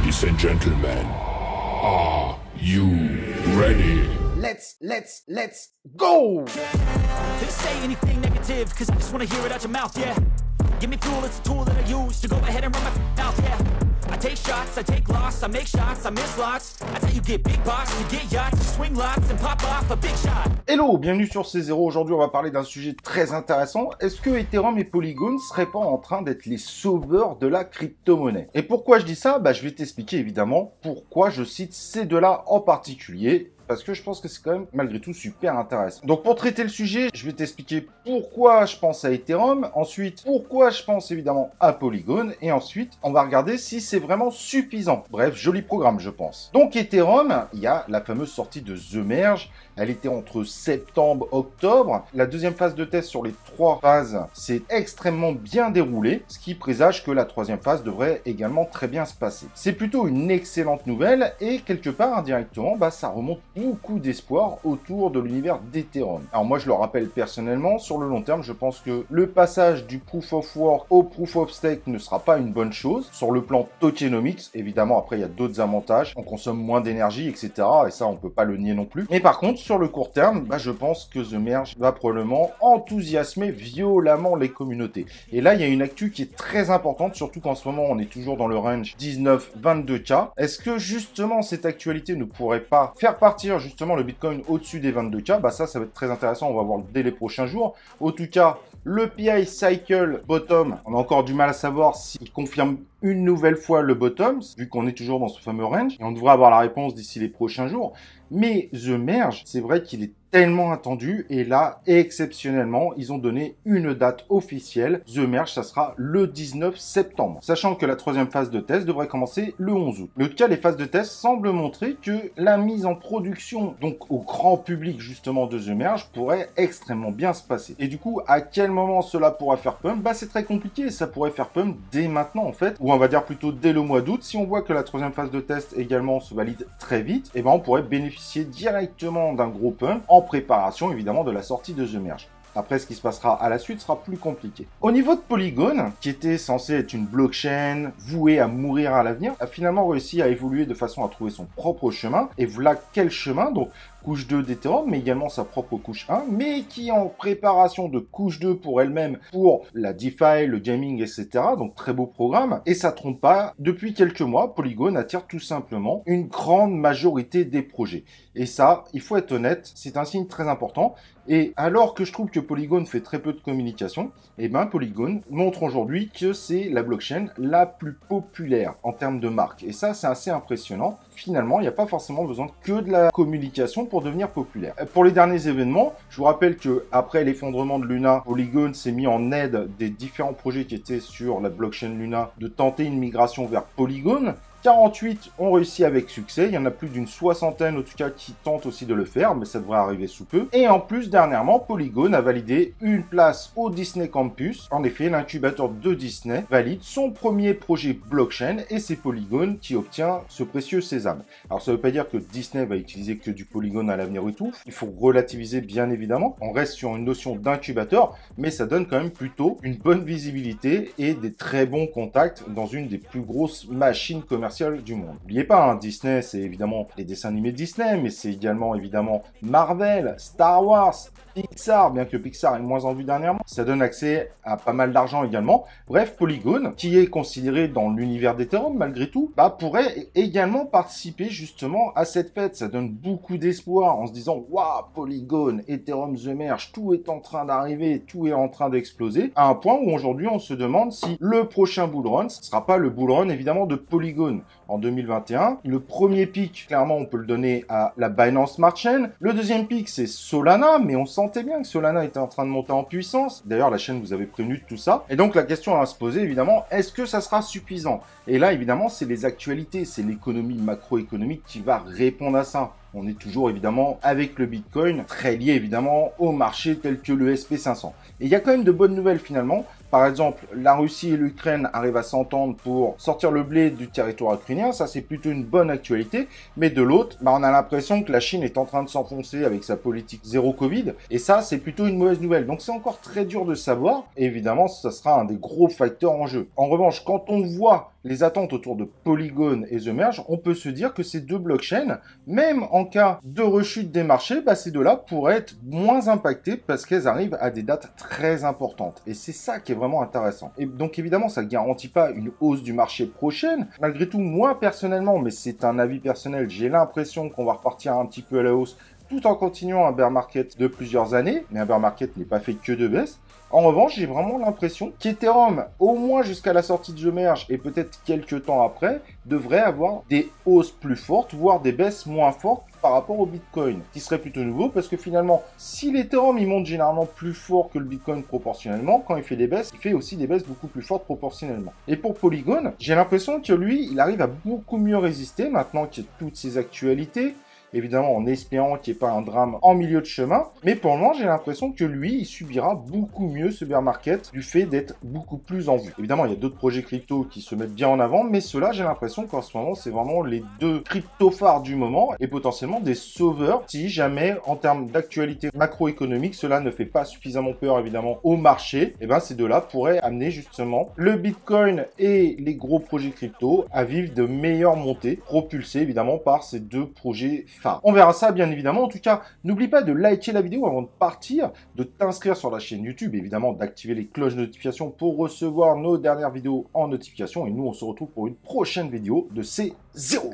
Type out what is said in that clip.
Ladies and gentlemen, are you ready? Let's go! They say anything negative, cause I just wanna hear it out your mouth, yeah. Give me fuel, it's a tool that I use to go ahead and run my mouth, yeah. I take shots, I take loss, I make shots, I miss lots. That's how you get big box, you get yachts, you swing lots and pop off a big shot. Hello, bienvenue sur C0. Aujourd'hui, on va parler d'un sujet très intéressant. Est-ce que Ethereum et Polygon seraient pas en train d'être les sauveurs de la crypto-monnaie? Et pourquoi je dis ça? Je vais t'expliquer évidemment pourquoi je cite ces deux-là en particulier. Parce que je pense que c'est quand même, malgré tout, super intéressant. Donc, pour traiter le sujet, je vais t'expliquer pourquoi je pense à Ethereum, ensuite, pourquoi je pense évidemment à Polygon, et ensuite, on va regarder si c'est vraiment suffisant. Bref, joli programme, je pense. Donc, Ethereum, il y a la fameuse sortie de The Merge. Elle était entre septembre, octobre. La deuxième phase de test sur les 3 phases s'est extrêmement bien déroulée, ce qui présage que la troisième phase devrait également très bien se passer. C'est plutôt une excellente nouvelle, et quelque part, indirectement, ça remonte beaucoup d'espoir autour de l'univers d'Ethereum. Alors moi, je le rappelle personnellement, sur le long terme, je pense que le passage du Proof of Work au Proof of Stake ne sera pas une bonne chose. Sur le plan tokenomics, évidemment, après, il y a d'autres avantages. On consomme moins d'énergie, etc. Et ça, on peut pas le nier non plus. Mais par contre, sur le court terme, je pense que The Merge va probablement enthousiasmer violemment les communautés. Et là, il y a une actu qui est très importante, surtout qu'en ce moment, on est toujours dans le range 19-22K. Est-ce que justement, cette actualité ne pourrait pas faire partie justement le Bitcoin au-dessus des 22K? Ça va être très intéressant, on va voir dès les prochains jours. En tout cas, le PI Cycle Bottom, on a encore du mal à savoir s'il confirme une nouvelle fois le bottom, vu qu'on est toujours dans ce fameux range, et on devrait avoir la réponse d'ici les prochains jours. Mais The Merge, c'est vrai qu'il est tellement attendu, et là, exceptionnellement, ils ont donné une date officielle. The Merge, ça sera le 19 septembre, sachant que la troisième phase de test devrait commencer le 11 août. Mais en tout cas, les phases de test semblent montrer que la mise en production, donc au grand public justement de The Merge, pourrait extrêmement bien se passer. Et du coup, à quel moment cela pourra faire pump? C'est très compliqué, ça pourrait faire pump dès maintenant en fait, ou on va dire plutôt dès le mois d'août. Si on voit que la troisième phase de test également se valide très vite, et on pourrait bénéficier directement d'un gros pump en préparation évidemment de la sortie de The Merge. Après, ce qui se passera à la suite sera plus compliqué. Au niveau de Polygon, qui était censé être une blockchain vouée à mourir à l'avenir, a finalement réussi à évoluer de façon à trouver son propre chemin. Et voilà quel chemin, donc couche 2 d'Ethereum, mais également sa propre couche 1, mais qui est en préparation de couche 2 pour elle-même, pour la DeFi, le gaming, etc. Donc très beau programme. Et ça trompe pas, depuis quelques mois, Polygon attire tout simplement une grande majorité des projets. Et ça, il faut être honnête, c'est un signe très important. Et alors que je trouve que Polygon fait très peu de communication, Polygon montre aujourd'hui que c'est la blockchain la plus populaire en termes de marque. Et ça, c'est assez impressionnant. Finalement, il n'y a pas forcément besoin que de la communication pour devenir populaire. Pour les derniers événements, je vous rappelle que après l'effondrement de Luna, Polygon s'est mis en aide des différents projets qui étaient sur la blockchain Luna de tenter une migration vers Polygon. 48 ont réussi avec succès, il y en a plus d'une soixantaine en tout cas qui tentent aussi de le faire, mais ça devrait arriver sous peu. Et en plus, dernièrement, Polygon a validé une place au Disney Campus. En effet, l'incubateur de Disney valide son premier projet blockchain et c'est Polygon qui obtient ce précieux sésame. Alors ça ne veut pas dire que Disney va utiliser que du Polygon à l'avenir et tout, il faut relativiser bien évidemment. On reste sur une notion d'incubateur, mais ça donne quand même plutôt une bonne visibilité et des très bons contacts dans une des plus grosses machines commerciales du monde. N'oubliez pas, Disney, c'est évidemment les dessins animés Disney, mais c'est également évidemment Marvel, Star Wars, Pixar, bien que Pixar est moins en vue dernièrement. Ça donne accès à pas mal d'argent également. Bref, Polygon, qui est considéré dans l'univers d'Ethereum malgré tout, pourrait également participer justement à cette fête. Ça donne beaucoup d'espoir en se disant « Waouh, Polygon, Ethereum, The Merge, tout est en train d'arriver, tout est en train d'exploser » à un point où aujourd'hui on se demande si le prochain bull run, ce ne sera pas le bull run évidemment de Polygon. En 2021, le premier pic, clairement, on peut le donner à la Binance Smart Chain. Le deuxième pic, c'est Solana, mais on sentait bien que Solana était en train de monter en puissance. D'ailleurs, la chaîne vous avait prévenu de tout ça. Et donc, la question à se poser, évidemment, est-ce que ça sera suffisant? Et là, évidemment, c'est les actualités, c'est l'économie macroéconomique qui va répondre à ça. On est toujours évidemment avec le Bitcoin, très lié évidemment au marché tel que le SP500. Et il y a quand même de bonnes nouvelles finalement. Par exemple, la Russie et l'Ukraine arrivent à s'entendre pour sortir le blé du territoire ukrainien. Ça, c'est plutôt une bonne actualité. Mais de l'autre, on a l'impression que la Chine est en train de s'enfoncer avec sa politique zéro Covid. Et ça, c'est plutôt une mauvaise nouvelle. Donc, c'est encore très dur de savoir. Et évidemment, ça sera un des gros facteurs en jeu. En revanche, quand on voit les attentes autour de Polygon et The Merge, on peut se dire que ces deux blockchains, même en cas de rechute des marchés, bah, ces deux-là pourraient être moins impactées parce qu'elles arrivent à des dates très importantes. Et c'est ça qui est vraiment intéressant. Et donc évidemment, ça ne garantit pas une hausse du marché prochaine. Malgré tout, moi personnellement, mais c'est un avis personnel, j'ai l'impression qu'on va repartir un petit peu à la hausse tout en continuant un bear market de plusieurs années. Mais un bear market n'est pas fait que de baisse. En revanche, j'ai vraiment l'impression qu'Ethereum, au moins jusqu'à la sortie de The Merge et peut-être quelques temps après, devrait avoir des hausses plus fortes, voire des baisses moins fortes par rapport au Bitcoin, qui serait plutôt nouveau parce que finalement, si l'Ethereum il monte généralement plus fort que le Bitcoin proportionnellement, quand il fait des baisses, il fait aussi des baisses beaucoup plus fortes proportionnellement. Et pour Polygon, j'ai l'impression que lui, il arrive à beaucoup mieux résister maintenant qu'il y a toutes ces actualités. Évidemment, en espérant qu'il n'y ait pas un drame en milieu de chemin. Mais pour le moment, j'ai l'impression que lui, il subira beaucoup mieux ce bear market du fait d'être beaucoup plus en vue. Évidemment, il y a d'autres projets crypto qui se mettent bien en avant, mais ceux-là, j'ai l'impression qu'en ce moment, c'est vraiment les deux crypto phares du moment et potentiellement des sauveurs si jamais, en termes d'actualité macroéconomique, cela ne fait pas suffisamment peur, évidemment, au marché. Et bien, ces deux-là pourraient amener justement le Bitcoin et les gros projets crypto à vivre de meilleures montées, propulsés évidemment par ces deux projets phares. On verra ça bien évidemment. En tout cas, n'oublie pas de liker la vidéo avant de partir, de t'inscrire sur la chaîne YouTube, évidemment d'activer les cloches de notification pour recevoir nos dernières vidéos en notification. Et nous, on se retrouve pour une prochaine vidéo de C0.